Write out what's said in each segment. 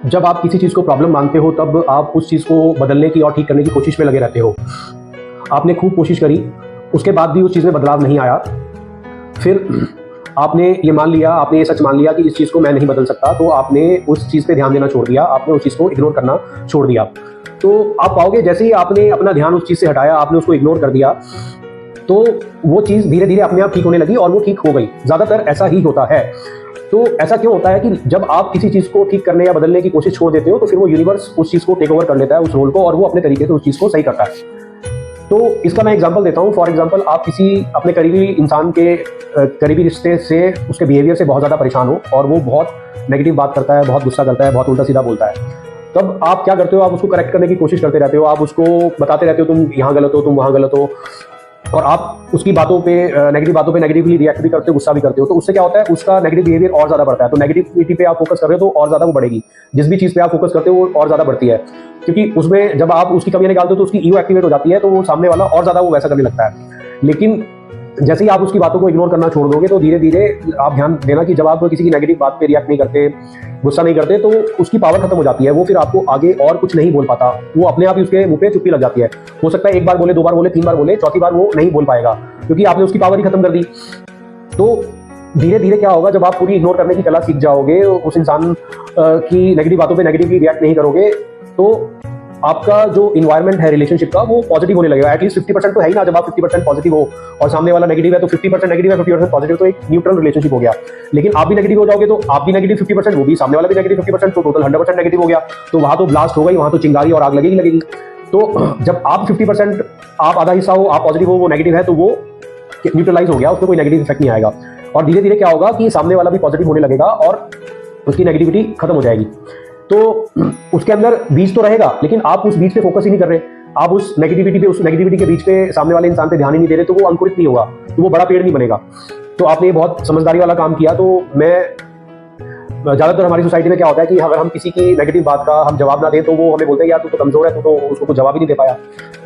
जब आप किसी चीज़ को प्रॉब्लम मानते हो तब आप उस चीज़ को बदलने की और ठीक करने की कोशिश में लगे रहते हो। आपने खूब कोशिश करी, उसके बाद भी उस चीज़ में बदलाव नहीं आया। फिर आपने ये मान लिया, आपने ये सच मान लिया कि इस चीज़ को मैं नहीं बदल सकता, तो आपने उस चीज़ पे ध्यान देना छोड़ दिया, आपने उस चीज़ को इग्नोर करना छोड़ दिया। तो आप पाओगे जैसे ही आपने अपना ध्यान उस चीज़ से हटाया, आपने उसको इग्नोर कर दिया, तो वो चीज़ धीरे-धीरे अपने आप ठीक होने लगी और वो ठीक हो गई। ज़्यादातर ऐसा ही होता है। तो ऐसा क्यों होता है कि जब आप किसी चीज़ को ठीक करने या बदलने की कोशिश छोड़ देते हो, तो फिर वो यूनिवर्स उस चीज़ को टेक ओवर कर लेता है, उस रोल को, और वो अपने तरीके से उस चीज़ को सही करता है। तो इसका मैं एग्जांपल देता हूँ। फॉर एग्जांपल, आप किसी अपने करीबी इंसान के करीबी रिश्ते से, उसके बिहेवियर से बहुत ज़्यादा परेशान हो और वो बहुत नेगेटिव बात करता है, बहुत गुस्सा करता है, बहुत उल्टा-सीधा बोलता है। तब आप क्या करते हो? आप उसको करेक्ट करने की कोशिश करते रहते हो, आप उसको बताते रहते हो तुम यहाँ गलत हो, तुम वहाँ गलत हो, और आप उसकी बातों पे नेगेटिव बातों पे नेगेटिवली रिएक्ट भी करते हो, गुस्सा भी करते हो। तो उससे क्या होता है? उसका नेगेटिव बिहेवियर और ज़्यादा बढ़ता है। तो नेगेटिविटी पे आप फोकस कर रहे हो तो और ज़्यादा वो बढ़ेगी। जिस भी चीज़ पे आप फोकस करते हो वो और ज़्यादा बढ़ती है, क्योंकि उसमें जब आप उसकी कमियाँ निकालते हो तो उसकी ईगो एक्टिवेट हो जाती है, तो वो सामने वाला और ज़्यादा वो वैसा करने लगता है। लेकिन जैसे ही आप उसकी बातों को इग्नोर करना छोड़ दोगे, तो धीरे धीरे आप ध्यान देना कि जब आप किसी की नेगेटिव बात पे रिएक्ट नहीं करते, गुस्सा नहीं करते, तो उसकी पावर खत्म हो जाती है। वो फिर आपको आगे और कुछ नहीं बोल पाता, वो अपने आप ही उसके मुंह पे चुप्पी लग जाती है। हो सकता है एक बार बोले, दो बार बोले, तीन बार बोले, चौथी बार वो नहीं बोल पाएगा, क्योंकि आपने उसकी पावर ही खत्म कर दी। तो धीरे धीरे क्या होगा, जब आप पूरी इग्नोर करने की कला सीख जाओगे, उस इंसान की नेगेटिव बातों पे नेगेटिवली रिएक्ट नहीं करोगे, तो आपका जो इन्वायरमेंट है रिलेशनशिप का, वो पॉजिटिव होने लगेगा। एटलीस्ट 50% तो है ही ना। जब आप 50% पॉजिटिव हो और सामने वाला नेगेटिव है, तो 50% नेगेटिव है, 50% पॉजिटिव, तो एक न्यूट्रल रिलेशनशिप हो गया। लेकिन आप भी नेगेटिव हो जाओगे तो आप भी नेगेटिव 50%, वो भी, सामने वाला भी नेगेटिव 50%, तो टोटल 100% नेगेटिव हो गया। तो वहां तो ब्लास्ट हो गई, वहां तो चिंगारी और आग लगेगी लगेगी। तो जब आप 50%, आप आधा हिस्सा हो, आप पॉजिटिव हो, वो नेगेटिव है, तो वो न्यूट्रलाइज हो गया, उसमें कोई नेगेटिव इफेक्ट नहीं आएगा। और धीरे धीरे क्या होगा कि सामने वाला भी पॉजिटिव होने लगेगा और उसकी नेगेटिविटी खत्म हो जाएगी। तो उसके अंदर बीज तो रहेगा, लेकिन आप उस बीज पे फोकस ही नहीं कर रहे। आप उस नेगेटिविटी के बीज पे, सामने वाले इंसान पे ध्यान ही नहीं दे रहे, तो वो अंकुरित नहीं होगा, तो वो बड़ा पेड़ नहीं बनेगा। तो आपने ये बहुत समझदारी वाला काम किया। तो मैं, ज़्यादातर हमारी सोसाइटी में क्या होता है कि अगर हम किसी की नेगेटिव बात का हम जवाब ना दें, तो वो हमें बोलते हैं यार तू तो कमज़ोर है, तू तो उसको कुछ जवाब ही नहीं दे पाया।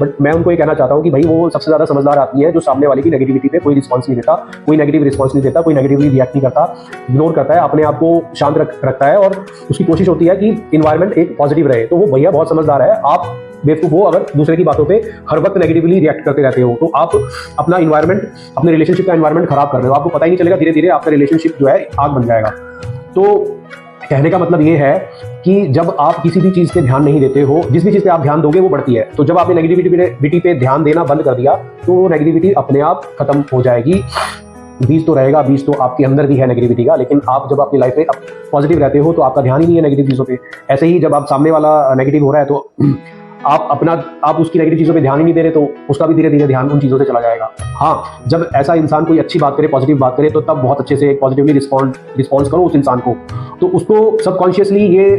बट मैं उनको ये कहना चाहता हूँ कि भाई, वो सबसे ज़्यादा समझदार आदमी है जो सामने वाले की नेगेटिविटी पे कोई रिस्पॉन्स नहीं देता, कोई नेगेटिव रिस्पॉन्स नहीं देता, कोई नेगेटिवली रिएक्ट नहीं करता, इग्नोर करता है, अपने आप को शांत रखता है, और उसकी कोशिश होती है कि इन्वायरमेंट एक पॉजिटिव रहे। तो वो भैया बहुत समझदार है। आप बेवकूफ़ हो अगर दूसरे की बातों पे हर वक्त नेगेटिवली रिएक्ट करते रहते हो, तो आप अपना इन्वायरमेंट, अपने रिलेशनशिप का इन्वायरमेंट खराब कर रहे हो। आपको पता ही नहीं चलेगा, धीरे धीरे आपका रिलेशनशिप जो है आग बन जाएगा। तो कहने का मतलब ये है कि जब आप किसी भी चीज़ पे ध्यान नहीं देते हो, जिस भी चीज़ पे आप ध्यान दोगे वो बढ़ती है। तो जब आपने नेगेटिविटी पे ध्यान देना बंद कर दिया, तो वो नेगेटिविटी अपने आप खत्म हो जाएगी। बीज तो रहेगा, बीज तो आपके अंदर भी है नेगेटिविटी का, लेकिन आप जब अपनी लाइफ में पॉजिटिव रहते हो तो आपका ध्यान ही नहीं है नेगेटिव चीज़ों पे। ऐसे ही जब आप, सामने वाला नेगेटिव हो रहा है, तो आप उसकी नेगेटिव चीज़ों पे ध्यान ही नहीं दे रहे, तो उसका भी धीरे धीरे ध्यान उन चीज़ों से चला जाएगा। हाँ, जब ऐसा इंसान कोई अच्छी बात करे, पॉजिटिव बात करे, तो तब बहुत अच्छे से पॉजिटिवली रिस्पॉन्स करो उस इंसान को। तो उसको सबकॉन्शियसली ये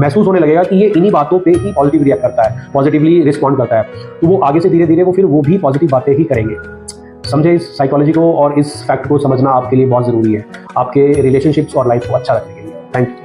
महसूस होने लगेगा कि ये इन्हीं बातों पे ही पॉजिटिव रिएक्ट करता है, पॉजिटिवली रिस्पॉन्ड करता है। तो वो आगे से धीरे धीरे वो भी पॉजिटिव बातें ही करेंगे। समझे इस साइकोलॉजी को, और इस फैक्ट को समझना आपके लिए बहुत ज़रूरी है, आपके रिलेशनशिप्स और लाइफ को अच्छा रखने के लिए। Thank you.